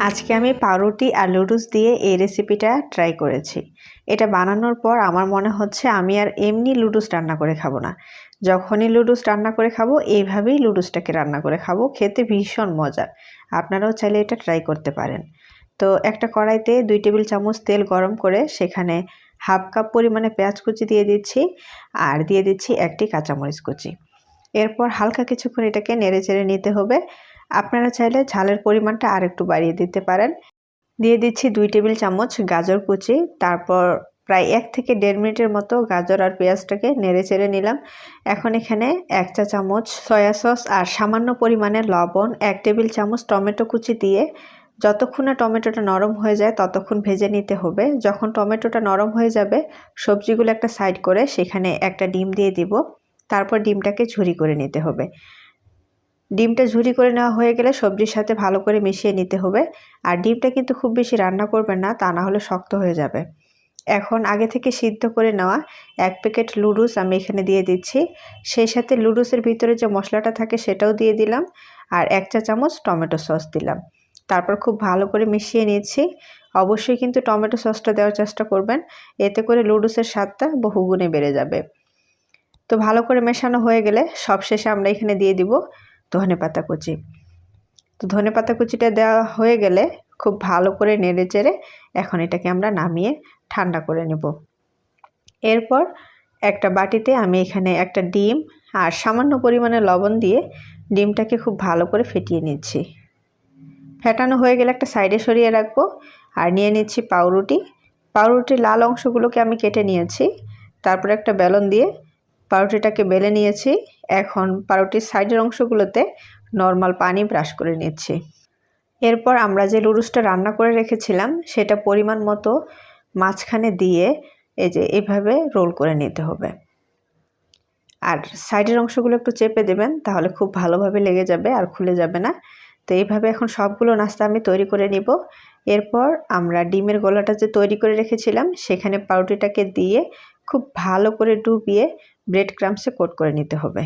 আজকে আমি পাউরুটি আর লুডুস দিয়ে এই রেসিপিটা ট্রাই করেছি। এটা বানানোর পর আমার মনে হচ্ছে আমি আর এমনি লুডুস রান্না করে খাবো না। যখনই লুডুস রান্না করে খাবো এইভাবেই লুডুসটাকে রান্না করে খাবো, খেতে ভীষণ মজার। আপনারাও চাইলে এটা ট্রাই করতে পারেন। তো একটা কড়াইতে 2 টেবিল চামচ তেল গরম করে সেখানে হাফ কাপ পরিমাণে পেঁয়াজ কুচি দিয়ে দিচ্ছি আর দিয়ে দিচ্ছি একটি কাঁচামরিচ কুচি। এরপর হালকা কিছুক্ষণ এটাকে নেড়েচেড়ে নিতে হবে। আপনারা চাইলে ঝালের পরিমাণটা আরেকটু বাড়িয়ে দিতে পারেন। দিয়ে দিচ্ছি 2 টেবিল চামচ গাজর কুচি। তারপর প্রায় 1 থেকে 1.5 মিনিটের মতো গাজর আর পেঁয়াজটাকে নেড়েচেড়ে নিলাম। এখন এখানে 1 চা চামচ সয়া সস আর সামান্য পরিমাণে লবণ, 1 টেবিল চামচ টমেটো কুচি দিয়ে যতক্ষণ না টমেটোটা নরম হয়ে যায় ততক্ষণ ভেজে নিতে হবে। যখন টমেটোটা নরম হয়ে যাবে সবজিগুলো একটা সাইড করে সেখানে একটা ডিম দিয়ে দিব। তারপর ডিমটাকে ঝুরি করে নিতে হবে। ডিমটা ঝুরি করে নেওয়া হয়ে গেলে সবজির সাথে ভালো করে মিশিয়ে নিতে হবে। আর ডিমটা কিন্তু খুব বেশি রান্না করবেন না, তা না হলে শক্ত হয়ে যাবে। এখন আগে থেকে সিদ্ধ করে নেওয়া 1 প্যাকেট লুডুস আমি এখানে দিয়ে দিচ্ছি। সেই সাথে লুডুসের ভিতরে যে মশলাটা থাকে সেটাও দিয়ে দিলাম আর 1 চা চামচ টমেটো সস দিলাম। তারপর খুব ভালো করে মিশিয়ে নিচ্ছি। অবশ্যই কিন্তু টমেটো সসটা দেওয়ার চেষ্টা করবেন, এতে করে লুডুসের স্বাদটা বহুগুণে বেড়ে যাবে। তো ভালো করে মেশানো হয়ে গেলে সবশেষে আমরা এখানে দিয়ে দিব ধনেপাতা কুচি। তো ধনেপাতা কুচিটা দেওয়া হয়ে গেলে খুব ভালো করে নেড়েচেড়ে এখন এটাকে আমরা নামিয়ে ঠান্ডা করে নেব। এরপর একটা বাটিতে আমি এখানে একটা ডিম আর সামান্য পরিমাণে লবণ দিয়ে ডিমটাকে খুব ভালো করে ফেটিয়ে নিচ্ছি। ফেটানো হয়ে গেলে একটা সাইডে সরিয়ে রাখবো। আর নিয়ে নিচ্ছি পাউরুটি। পাউরুটির লাল অংশগুলোকে আমি কেটে নিয়েছি। তারপর একটা বেলন দিয়ে পাউরুটিটাকে বেলে নিয়েছি। এখন পাউরুটির সাইডের অংশগুলোতে নর্মাল পানি ব্রাশ করে নিচ্ছি। এরপর আমরা যে লুডুসটা রান্না করে রেখেছিলাম সেটা পরিমাণ মতো মাঝখানে দিয়ে এই যে এভাবে রোল করে নিতে হবে। আর সাইডের অংশগুলো একটু চেপে দেবেন, তাহলে খুব ভালোভাবে লেগে যাবে আর খুলে যাবে না। তো এইভাবে এখন সবগুলো নাস্তা আমি তৈরি করে নিব। এরপর আমরা ডিমের গোলাটা যে তৈরি করে রেখেছিলাম সেখানে পাউরুটিটাকে দিয়ে খুব ভালো করে ডুবিয়ে ব্রেড ক্রাম্বসে কোট করে নিতে হবে।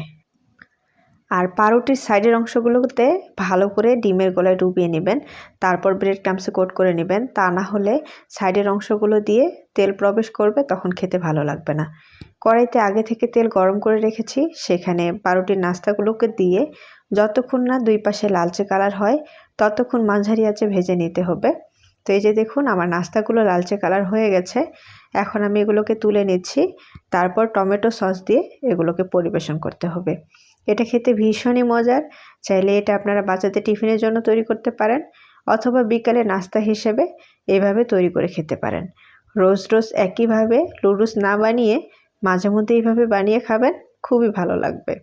আর পাউরুটির সাইডের অংশগুলোতে ভালো করে ডিমের গোলায় ডুবিয়ে নেবেন, তারপর ব্রেড ক্রাম্বসে কোট করে নেবেন। তা না হলে সাইডের অংশগুলো দিয়ে তেল প্রবেশ করবে, তখন খেতে ভালো লাগবে না। কড়াইতে আগে থেকে তেল গরম করে রেখেছি, সেখানে পাউরুটির নাস্তাগুলোকে দিয়ে যতক্ষণ না দুই পাশে লালচে কালার হয় ততক্ষণ মাঝারি আঁচে ভেজে নিতে হবে। তো এই যে দেখুন আমার নাস্তাগুলো লালচে কালার হয়ে গেছে। এখন আমি এগুলোকে তুলে নিচ্ছি। তারপর টমেটো সস দিয়ে এগুলোকে পরিবেশন করতে হবে। এটা খেতে ভীষণই মজার। চাইলে এটা আপনারা বাচ্চাদের টিফিনের জন্য তৈরি করতে পারেন, অথবা বিকালে নাস্তা হিসেবে এভাবে তৈরি করে খেতে পারেন। রোজ রোজ একইভাবে লুডুস না বানিয়ে মাঝে মধ্যে এইভাবে বানিয়ে খাবেন, খুবই ভালো লাগবে।